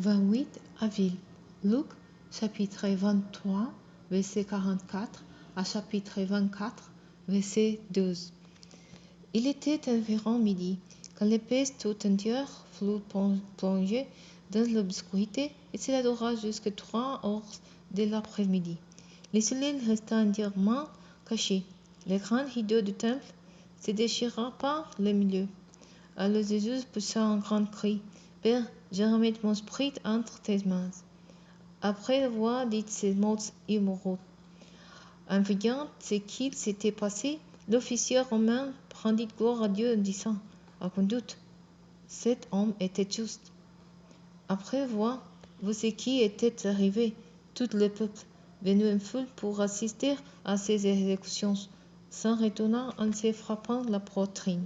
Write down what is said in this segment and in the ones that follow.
28 avril. Luc, chapitre 23, verset 44 à chapitre 24, verset 12. Il était environ midi, quand l'épaisse tout entière fut plongée dans l'obscurité et s'étendra jusqu'à 3 heures de l'après-midi. Le soleil resta entièrement caché. Le grand rideau du temple se déchira par le milieu. Alors Jésus poussa un grand cri. « Père, je remets mon esprit entre tes mains. » Après avoir dit ces mots immoraux, en voyant ce qu'il s'était passé, l'officier romain rendit gloire à Dieu en disant, « Aucun doute, cet homme était juste. » Après avoir vu ce qui était arrivé, tout le peuple, venu en foule pour assister à ces exécutions, s'en retourna en se frappant la poitrine.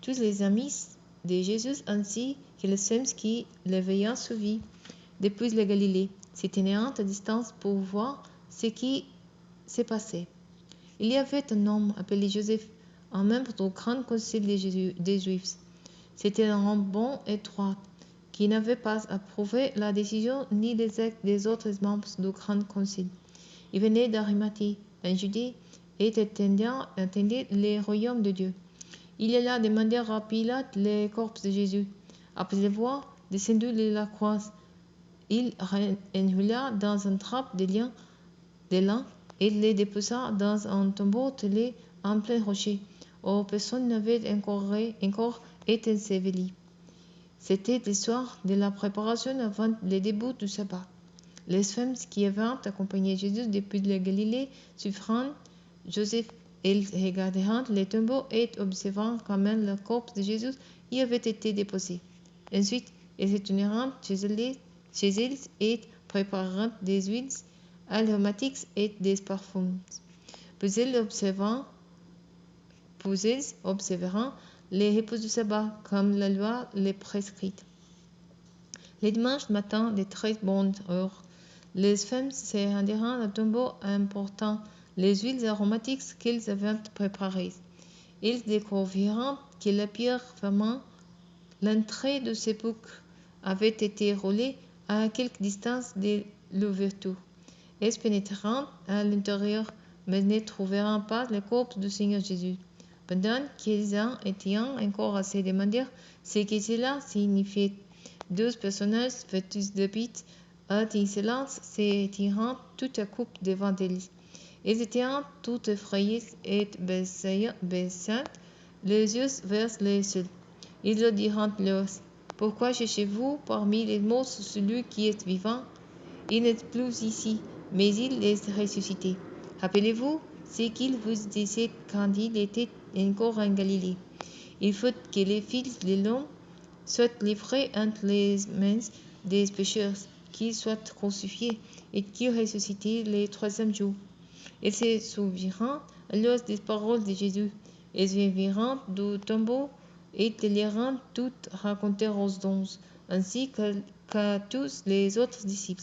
Tous les amis de Jésus ainsi que les femmes qui l'avaient suivi depuis la Galilée se tenaient à distance pour voir ce qui se passait. Il y avait un homme appelé Joseph, un membre du grand concile des Juifs. C'était un homme bon et droit, qui n'avait pas approuvé la décision ni les actes des autres membres du grand concile. Il venait d'Arimathie, en Judée, et attendait le royaume de Dieu. Il alla demander à Pilate le corps de Jésus. Après avoir descendu de la croix, il enroula dans un drap de lin et le déposa dans un tombeau scellé en plein rocher, où personne n'avait encore été enseveli. C'était le soir de la préparation avant le début du sabbat. Les femmes qui avaient accompagné Jésus depuis la Galilée suivrent Joseph. Elles regardèrent le tombeau et observèrent comment le corps de Jésus y avait été déposé. Ensuite, elles retournèrent chez elles et préparèrent des huiles aromatiques et des parfums. Puis elles observèrent les repos du sabbat comme la loi les prescrit. Le dimanche matin, de très bonne heure, les femmes se rendirent au tombeau en portant les huiles aromatiques qu'elles avaient préparées. Ils découvrirent que la pierre fermant l'entrée du sépulcre avait été roulée à quelque distance de l'ouverture. Elles pénétrèrent à l'intérieur, mais ne trouvèrent pas le corps du Seigneur Jésus. Pendant qu'ils en étaient encore à se demander ce que cela signifiait, 12 personnages vêtus d'habits étincelants se tirant tout à coup devant elles. Elles étaient toutes effrayées et baissant les yeux vers le ciel. Ils leur dirent « Pourquoi cherchez-vous parmi les morts celui qui est vivant? Il n'est plus ici, mais il est ressuscité. Rappelez-vous ce qu'il vous disait quand il était encore en Galilée. Il faut que le Fils de l'homme soit livré entre les mains des pécheurs, qu'il soit crucifié et qu'il ressuscite le troisième jour. » Ils se souvinrent alors des paroles de Jésus. Ils virent du tombeau et le lirent tout raconter aux onze, ainsi qu'à tous les autres disciples.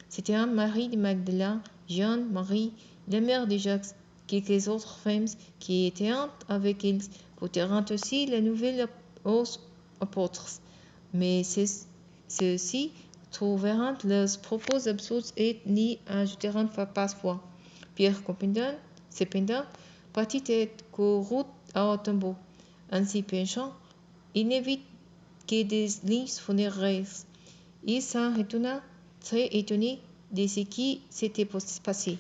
C'était Marie de Magdala, Jeanne, Marie, la mère de Jacques, quelques autres femmes qui étaient avec elles, portèrent aussi la nouvelle aux apôtres. Mais ceux-ci trouvèrent leurs propos absurdes et n'y ajoutèrent pas foi. Pierre, cependant, partit et courut au tombeau. Ainsi péchant, il ne vit que des lignes funéraires. Il s'en retourna très étonné de ce qui s'était passé.